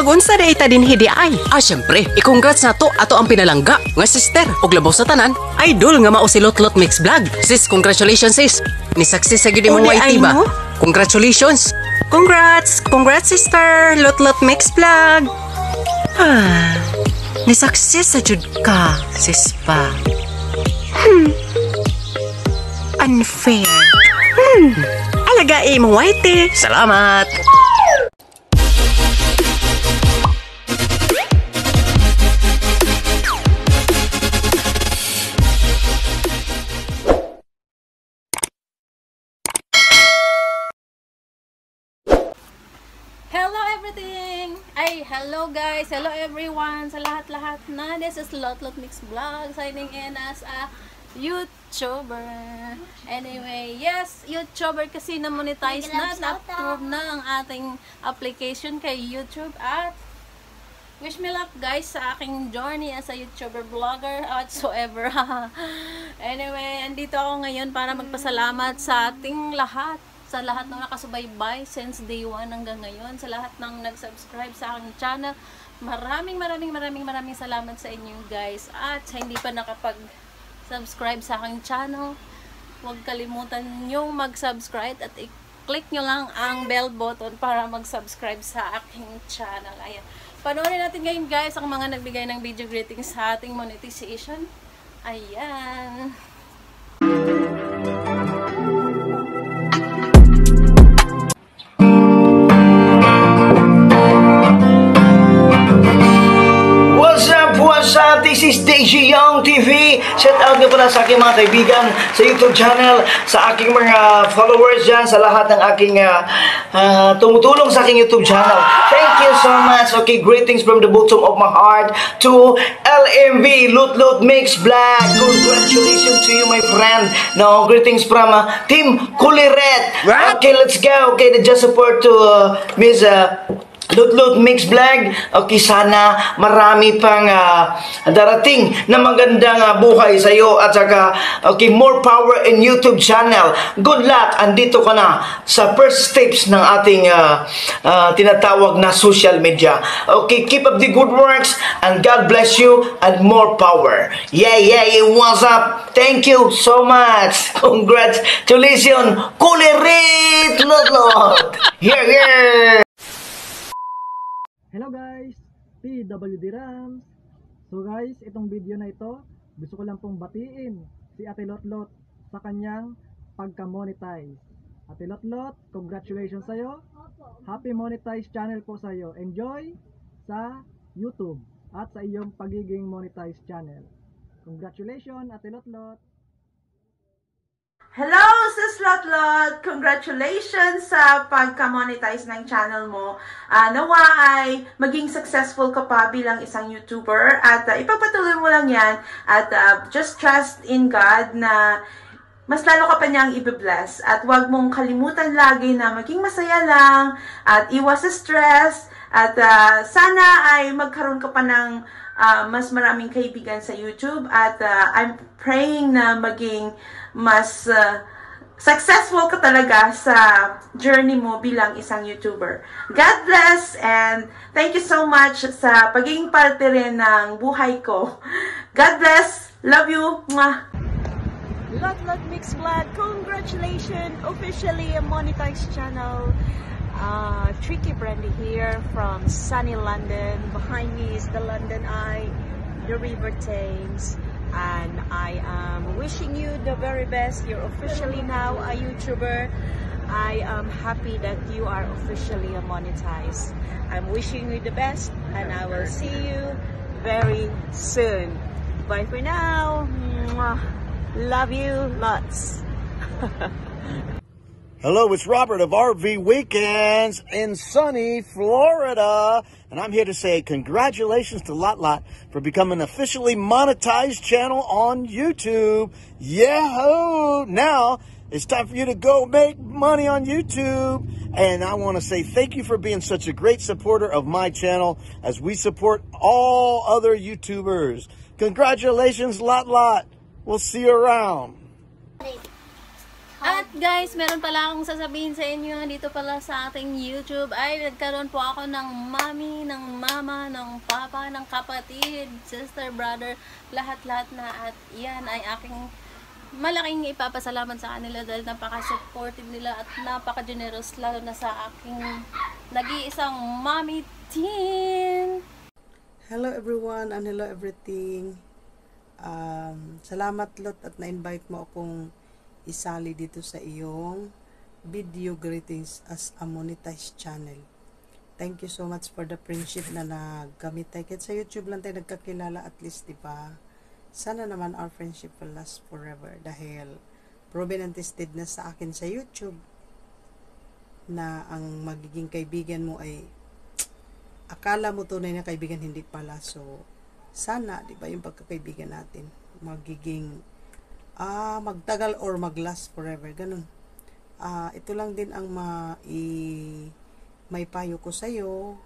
Magunsa na ita din hidi ay. Syempre, i-congrats na to ato ang pinalangga nga sister og labaw sa tanan. Idol nga mao si Lotlot Mix Vlog. Sis, congratulations sis. Ni success sa gyud imong YT ba? Congratulations. Congrats sister Lotlot Mix Vlog. Ni success sa jud ka, sis pa. Unfair. Alaga imong YT. Salamat. Hello guys, hello everyone, sa lahat-lahat na. This is Lotlot Mix Vlog, signing in as a YouTuber. Anyway, yes, YouTuber kasi na-monetize na, na-approve na ang ating application kay YouTube at wish me luck guys sa aking journey as a YouTuber vlogger whatsoever. Anyway, andito ako ngayon para magpasalamat sa ating lahat. Sa lahat ng nakasubaybay since day 1 hanggang ngayon, sa lahat ng nag-subscribe sa aking channel, maraming salamat sa inyo guys. At sa hindi pa nakapag-subscribe sa aking channel, huwag kalimutan nyo mag-subscribe at i-click nyo lang ang bell button para mag-subscribe sa aking channel. Ayan. Panoorin natin ngayon guys ang mga nagbigay ng video greetings sa ating monetization. Ayan. This is DJ Young TV. Shout out nga pala sa aking mga kaibigan sa YouTube channel, sa aking mga followers dyan, sa lahat ng aking tumutulong sa aking YouTube channel. Thank you so much. Okay, greetings from the bottom of my heart to LMV, Lotlot Mix Vlog. Congratulations to you, my friend. No, greetings from Team Kuliret. Okay, let's go. Okay, just support to Miss Lotlot Mix Vlog. Okay, sana marami pang darating na magandang buhay sa iyo at saka okay, more power in YouTube channel. Good luck. Andito ka na sa first steps ng ating tinatawag na social media. Okay, keep up the good works and God bless you and more power. Yeah, what's up? Thank you so much. Congratulations. Kulirit Lotlot. Yeah. Hello guys, PWD Rams. So guys, itong video na ito, gusto ko lang pong batiin si Ate Lotlot sa kanyang pagka-monetize. Ate Lotlot, congratulations sa'yo. Happy monetize channel po sa'yo. Enjoy sa YouTube at sa iyong pagiging monetize channel. Congratulations Ate Lotlot. Hello, Sis Lotlot! Congratulations sa pagka-monetize ng channel mo. Nawa ay maging successful ka pa bilang isang YouTuber at ipagpatuloy mo lang yan at just trust in God na mas lalo ka pa niyang i-bless at huwag mong kalimutan lagi na maging masaya lang at iwas sa stress at sana ay magkaroon ka pa ng mas maraming kaibigan sa YouTube at I'm praying na maging mas successful ka talaga sa journey mo bilang isang YouTuber. God bless and thank you so much sa pagiging parte rin ng buhay ko. God bless. Love you. Mwah. Lotlot Mix Vlog, congratulations! Officially a monetized channel. Tricky Brandy here from sunny London. Behind me is the London Eye, the River Thames. And I am wishing you the very best. You're officially now a YouTuber. I am happy that you are officially a monetized. I'm wishing you the best and I will see you very soon. Bye for now. Love you lots. Hello, it's Robert of RV Weekends in sunny Florida. And I'm here to say congratulations to Lotlot for becoming an officially monetized channel on YouTube. Yahoo! Now, it's time for you to go make money on YouTube. And I want to say thank you for being such a great supporter of my channel as we support all other YouTubers. Congratulations, Lotlot. We'll see you around. At At guys, meron pala akong sasabihin sa inyo dito pala sa ating YouTube ay nagkaroon po ako ng mami, ng mama, ng papa, ng kapatid, sister, brother, lahat-lahat na. At yan ay aking malaking ipapasalamat sa kanila dahil napaka-supportive nila at napaka-generous lalo na sa aking nag-iisang mommy teen. Hello everyone and hello everything. Salamat Lot at na-invite mo akong isali dito sa iyong video greetings as a monetized channel. Thank you so much for the friendship na nagkamit tayo. Kahit sa YouTube lang tayo nagkakilala at least, diba? Sana naman our friendship will last forever dahil proven and tested na sa akin sa YouTube na ang magiging kaibigan mo ay akala mo tunay na kaibigan, hindi pala. So, sana, diba, yung pagkakaibigan natin magiging magtagal or maglast forever, ganun. Ito lang din ang may payo ko sa'yo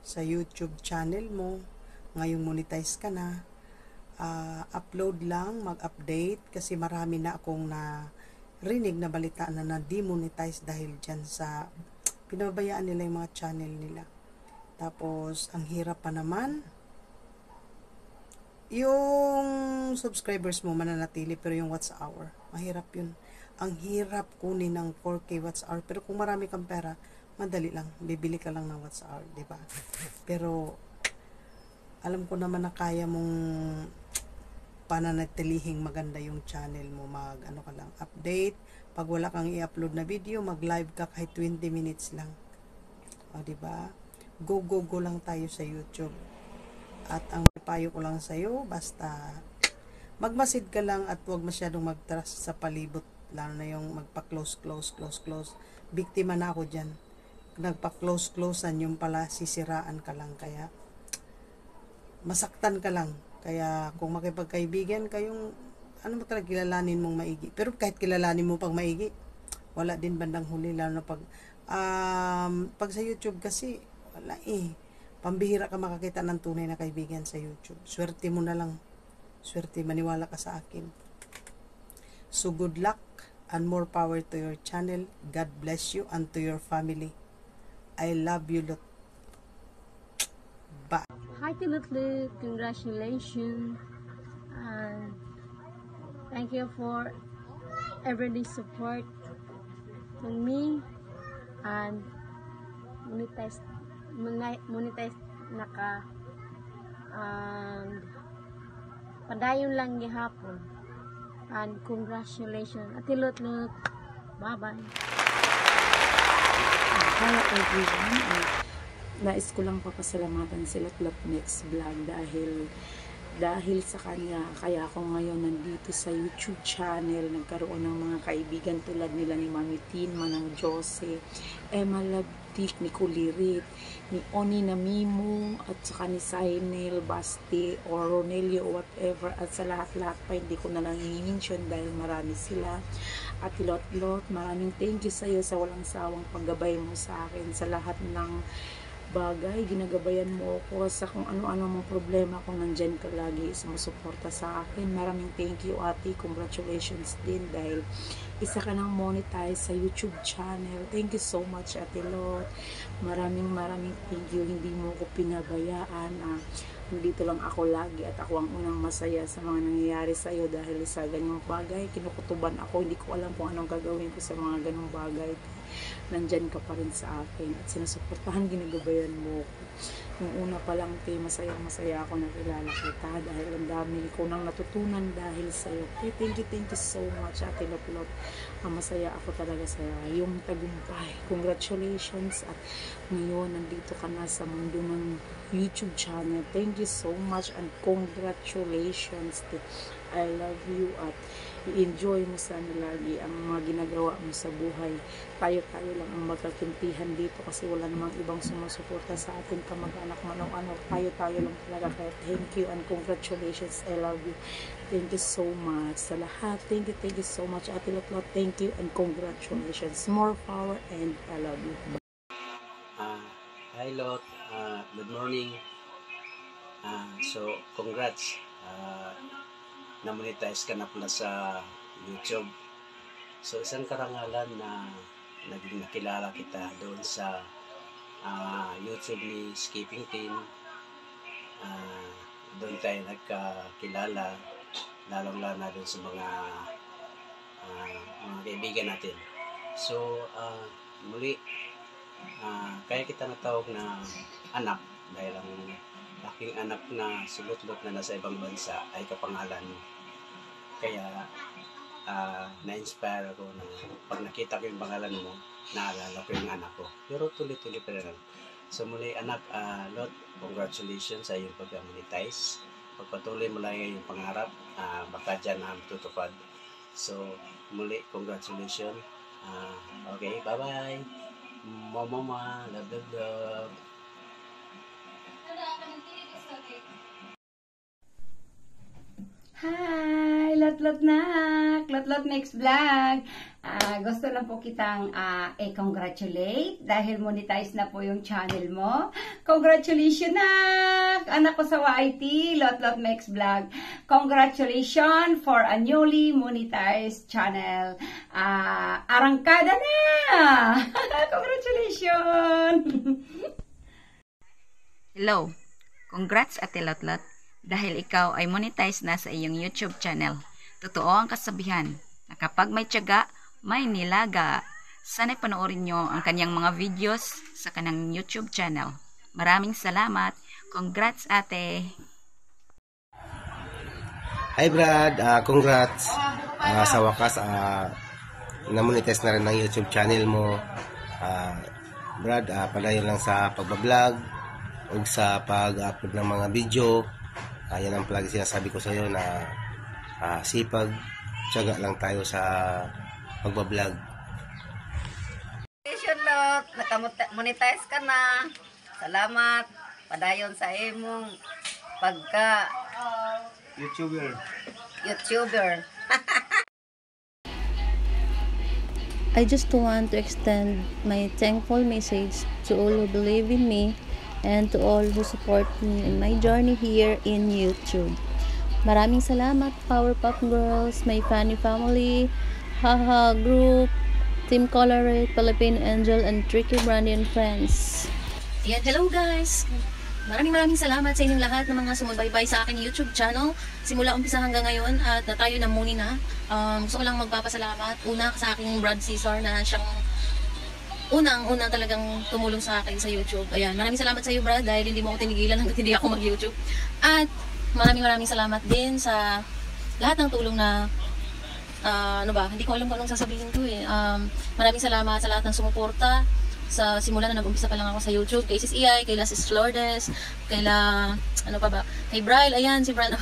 sa YouTube channel mo ngayong monetize ka na. Upload lang, mag-update kasi marami na akong narinig na balita na na-demonetize dahil dyan sa pinabayaan nila yung mga channel nila. Tapos ang hirap pa naman yung subscribers mo mananatili, pero yung watch hour, mahirap yun. Ang hirap kunin ng 4K watch hour, pero kung marami kang pera, madali lang, bibili ka lang ng watch hour, diba? Pero alam ko naman na kaya mong pananatilihing maganda yung channel mo. Ano ka lang, update. Pag wala kang i-upload na video, mag-live ka kahit 20 minutes lang. O, diba? Go lang tayo sa YouTube. At ang payo ko lang sa'yo, basta magmasid ka lang at huwag masyadong mag-trust sa palibot. Lalo na yung magpa-close. Biktima na ako dyan. Nagpa-closean yung pala sisiraan ka lang. Kaya masaktan ka lang. Kaya kung makipagkaibigan kayong, ano mo talaga, kilalanin mong maigi. Pero kahit kilalanin mo pag maigi, wala din bandang huli. Lalo na pag sa YouTube kasi, wala pambihira ka makakita ng tunay na kaibigan sa YouTube. Swerte mo na lang. Swerte, maniwala ka sa akin. So good luck and more power to your channel. God bless you and to your family. I love you lot. Bye. Hi to Lutlut, congratulations. And thank you for everyday support to me and monetize naka padayon lang gihapon, and congratulations Ate Lutlut, bye bye. Hello everyone, nais ko lang papasalamatan si Lotlot Mix Vlog dahil sa kanya kaya ako ngayon nandito sa YouTube channel, nagkaroon ng mga kaibigan tulad nila ni Mami Tin, Manang Jose, Emma Labdik, ni Kulirit, ni Oni Namimo, at saka ni Sainel, Basti, or Ronelio, or whatever, at sa lahat-lahat pa, hindi ko na lang i-mention dahil marami sila. At Lotlot, maraming thank you sa iyo sa walang sawang paggabay mo sa akin sa lahat ng bagay, ginagabayan mo ako sa kung ano-ano mong problema, kung nandyan ka lagi sumusuporta sa akin. Maraming thank you ate, congratulations din dahil isa ka nang monetize sa YouTube channel. Thank you so much Ate Lot, maraming thank you, hindi mo ko pinabayaan. Nandito lang ako lagi at ako ang unang masaya sa mga nangyayari sa iyo dahil sa ganyang bagay, kinukutuban ako, hindi ko alam kung anong gagawin ko sa mga ganong bagay. Nandyan ka pa rin sa akin at sinusuportahan, ginagabayan mo ko. Nung una pa lang masaya ako nakilala kita dahil ang dami ko nang natutunan dahil sa iyo. Thank you so much Ate Lotlot. Masaya ako talaga sa iyong tagumpay. Congratulations, at ngayon nandito ka na sa mundo ng YouTube channel. Thank you so much and congratulations. I love you at i-enjoy mo sana lagi ang mga ginagawa mo sa buhay. Tayo lang ang magkakintihan dito kasi wala namang ibang sumusuporta sa atin, kamag-anak man o ano. Tayo lang talaga. Kaya thank you and congratulations. I love you. Thank you so much sa lahat. Thank you so much Ate Lotlot. Thank you and congratulations. More power and I love you. Hi Lot, good morning. So congrats, na-monetize ka na pala sa YouTube. So isang karangalan na naging nakilala kita doon sa YouTube ni Skipping Team. Doon tayo nagkakilala, lalong-lalo na doon sa mga kaibigan natin. So muli, kaya kita natawag na anak dahil ang aking anak na sulot-lot na nasa ibang bansa ay kapangalan mo. Kaya na-inspire ako na pag nakita ko yung pangalan mo, naalala ko yung anak ko. Pero tuloy-tuloy pa rin. So muli anak, Lot, congratulations sa iyong pag-monetize. Pagpatuloy mo lang yung pangarap, baka dyan tutupad. So muli, congratulations. Okay, bye-bye. Mama, love, love, love. Hi! Lot Lot Mix Vlog. Gusto lang po kitang i-congratulate dahil monetize na po yung channel mo. Congratulations nak! Anak ko sa YT, Lot Mix Vlog. Congratulations for a newly monetized channel. Arangkada na! Congratulations! Hello! Congrats Ate Lot dahil ikaw ay monetize na sa iyong YouTube channel. Totoo ang kasabihan na kapag may tiyaga, may nilaga. Sana'y panoorin nyo ang kanyang mga videos sa kanyang YouTube channel. Maraming salamat. Congrats ate. Hi Brad, congrats. Sa wakas, na-monetize na rin ang YouTube channel mo. Brad, palayo lang sa pagbablog o sa pag-upload ng mga video. Yan ang palagi sinasabi ko sa iyo na sipag, tiyaga lang tayo sa pagbablog. Lot, naka-monetize ka na. Salamat. Padayon sa imong pagka YouTuber. I just want to extend my thankful message to all who believe in me and to all who support me in my journey here in YouTube. Maraming salamat Powerpuff Girls, my funny family, Haha Group, Team Colorate, Philippine Angel, and Tricky Brandy and friends. Yan, hello guys! Maraming salamat sa inyong lahat ng mga sumubaybay sa aking YouTube channel. Simula umpisa hanggang ngayon at tayo na muni na. Gusto ko lang magpapasalamat una sa aking Brad Cesar na siyang unang-una talagang tumulong sa akin sa YouTube. Ayan, maraming salamat sa iyo Brad dahil hindi mo ako tinigilan hanggang hindi ako mag-YouTube. At maraming salamat din sa lahat ng tulong na hindi ko alam kung anong sasabihin ko eh. Maraming salamat sa lahat ng sumuporta sa simula na nag-umpisa pa lang ako sa YouTube, kay Sis Iay, kay Sis Lourdes, kay kay Bryle, ayan si Bryle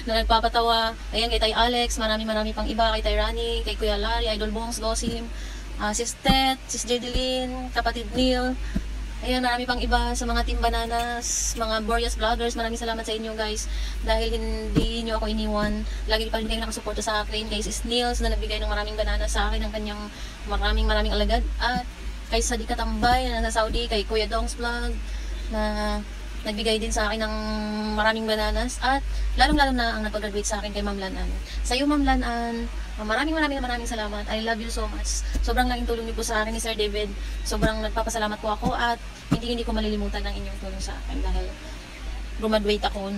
na nagpapatawa, ayan kay Tay Alex, marami pang iba, kay Tay Rani, kay Kuya Larry, Idol Bongs, Dosim, Sis Tet, Sis Jedeline, Kapatid Neil, ayan marami pang iba sa mga Team Bananas, mga Boreas Vloggers. Maraming salamat sa inyo guys dahil hindi nyo ako iniwan, lagi pa rin kayo nakasuporta sa akin, kay Sis Niels na nagbigay ng maraming bananas sa akin, ng kanyang maraming alagad, at kay Sadi Katambay na nasa Saudi, kay Kuya Dong's Vlog na nagbigay din sa akin ng maraming bananas, at lalong-lalo na ang nagpag-graduate sa akin kay Ma'am Lanan. Sa iyo Ma'am Lanan, maraming salamat. I love you so much. Sobrang laking tulong niyo po sa akin ni Sir David. Sobrang nagpapasalamat po ako at hindi ko malilimutan ng inyong tulong sa akin dahil graduate ako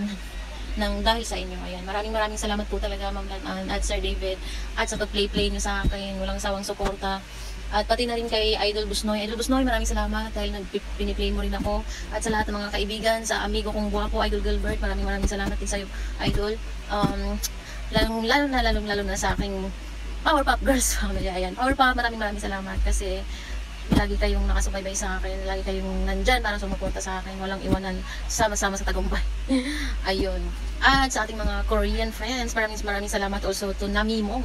dahil sa inyo. Ayan, maraming salamat po talaga Ma'am Lanan at Sir David at sa pag-play niyo sa akin, walang sawang suporta. At pati na rin kay Idol Busnoy. Idol Busnoy, maraming salamat dahil piniplay mo rin ako. At sa lahat ng mga kaibigan, sa amigo kong guwapo, Idol Gilbert, maraming salamat din sa iyo, Idol. Lalong-lalo na sa aking Powerpuff Girls family. Ayan, Powerpuff, maraming salamat kasi lagi kayong nakasubaybay sa akin, lagi kayong nandyan para sumuporta sa akin, walang iwanan, sama-sama sa tagumpay. Ayun. At sa ating mga Korean friends, maraming salamat also to Nami mo.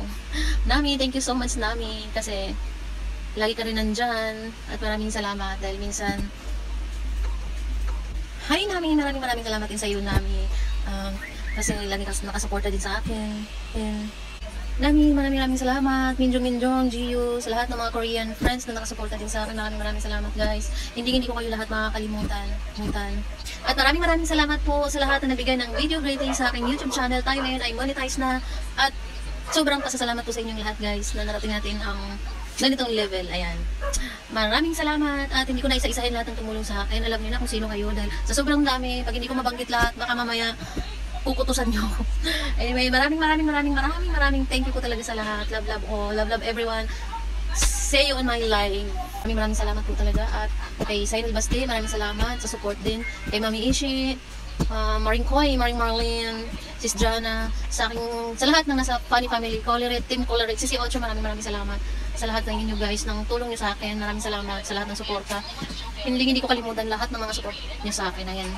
Nami, thank you so much Nami kasi lagi ka rin nandyan at maraming salamat dahil minsan hi Nami, maraming salamat din sa iyo Nami, kasi lagi ka nakasuporta din sa akin. Nami, maraming salamat. Minjong, Gio, sa lahat ng mga Korean friends na nakasuporta din sa akin, maraming salamat guys. Hindi ko kayo lahat makakalimutan. At maraming salamat po sa lahat na nabigay ng video greeting sa aking YouTube channel. Tayo ngayon ay monetize na at sobrang pasasalamat po sa inyong lahat guys na narating natin ang ganitong level. Ayan. Maraming salamat at hindi ko na isa-isahin lahat ng tumulong sa akin. Alam niyo na kung sino kayo dahil sa sobrang dami, pag hindi ko mabanggit lahat, baka mamaya kukutusan niyo ako. Anyway, maraming thank you po talaga sa lahat. Love all. Love everyone. See you on my live. Maraming salamat po talaga at kay Sainul Basti, maraming salamat sa support din. Kay Mami Ishi, Maring Koy, Maring Marlene, Sis Jana, sa lahat ng nasa Funny Family, Colorit, Team Colorit, Sisi Ocho, maraming salamat sa lahat ng inyo guys, ng tulong nyo sa akin. Maraming salamat sa lahat ng suporta. Hindi ko kalimutan lahat ng mga support nyo sa akin. Ayan.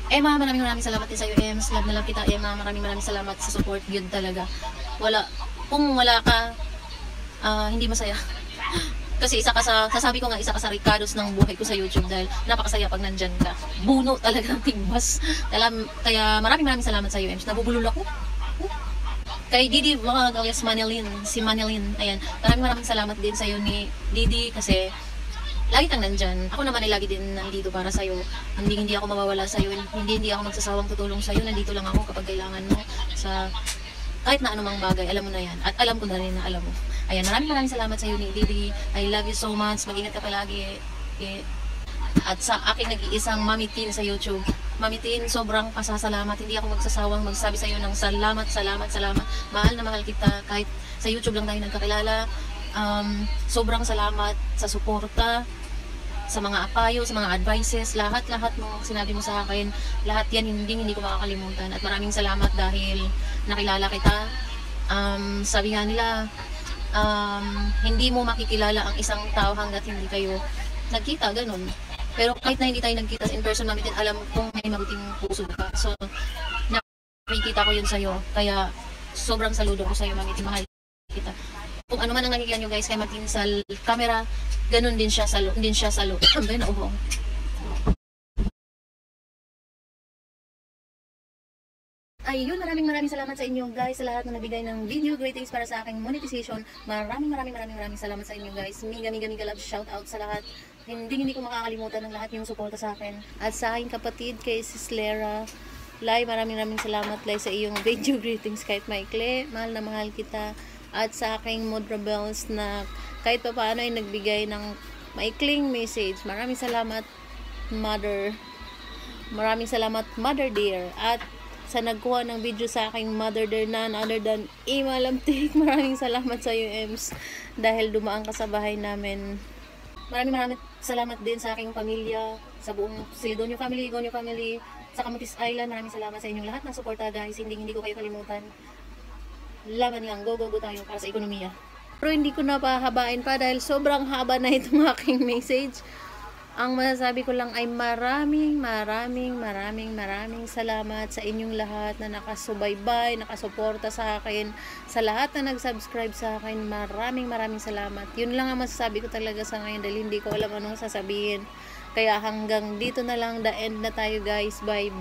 Emma, maraming salamat din sa iyo, Ems. Love na love kita, Emma. Maraming salamat sa support. Yun talaga. Kung wala ka, hindi masaya. Kasi sasabi ko nga, isa ka sa Ricardos ng buhay ko sa YouTube dahil napakasaya pag nandyan ka. Buno talaga ng tigbas. Kaya maraming salamat sa iyo, Ems. Nabubulol ako. Kay Didi Vlog alias si Manilyn. Ayan. Maraming salamat din sa iyo ni Didi kasi lagi kang nandyan. Ako naman ay lagi din nandito para sa iyo. Hindi ako mawawala sa iyo. Hindi ako magsasawang tutulong sa iyo. Nandito lang ako kapag kailangan mo sa kahit na anumang bagay. Alam mo na yan. At alam ko na rin na alam mo. Ayan. Maraming salamat sa iyo ni Didi. I love you so much. Mag-ingat ka palagi. At sa aking nag-iisang Mami Tin sa YouTube. Mami Tin, sobrang pasasalamat. Hindi ako magsasawang magsabi sa iyo ng salamat. Mahal na mahal kita. Kahit sa YouTube lang tayo nagkakilala. Sobrang salamat sa suporta, sa mga apayo, sa mga advices, lahat mo sinabi mo sa akin. Lahat yan hindi ko makakalimutan. At maraming salamat dahil nakilala kita. Sabi nga nila, hindi mo makikilala ang isang tao hanggat hindi kayo nagkita, ganun. Pero kahit na hindi tayo nagkita in person, Mami Tin, alam kong may mabuting puso ka. So, nakikita ko yun sa'yo. Kaya, sobrang saludo ko sa'yo, Mami Tin. Mahal kita. Kung ano man ang nakikita nyo guys, kay Mami Tin sa camera, ganun din siya sa loob. Ambay na ubong. Ayun, maraming salamat sa inyo guys, sa lahat na nabigay ng video greetings para sa aking monetization. Maraming salamat sa inyo guys. Mega love, shout out sa lahat. Hindi ko makakalimutan ng lahat yung suporta sa akin. At sa aking kapatid kay Sis Lera, Lai, maraming salamat Lai sa iyong video greetings kahit maikli. Mahal na mahal kita. At sa aking Mod Rebels na kahit pa paano ay nagbigay ng maikling message. Maraming salamat Mother. Maraming salamat Mother dear. At sa nagkuha ng video sa aking Mother dear none other than Ima Lamtik. Maraming salamat sa iyo, Ems. Dahil dumaan ka sa bahay namin. Maraming salamat din sa aking pamilya, sa buong Silidonio family, Gonyo family, sa Camotes Island. Maraming salamat sa inyong lahat ng suporta guys. Hindi ko kayo kalimutan. Laban lang, go tayo para sa ekonomiya. Pero hindi ko na pahabain pa dahil sobrang haba na itong aking message. Ang masasabi ko lang ay maraming salamat sa inyong lahat na nakasubaybay, nakasuporta sa akin, sa lahat na nag-subscribe sa akin. Maraming salamat. Yun lang ang masasabi ko talaga sa ngayon dahil hindi ko alam anong sasabihin. Kaya hanggang dito na lang, the end na tayo guys. Bye.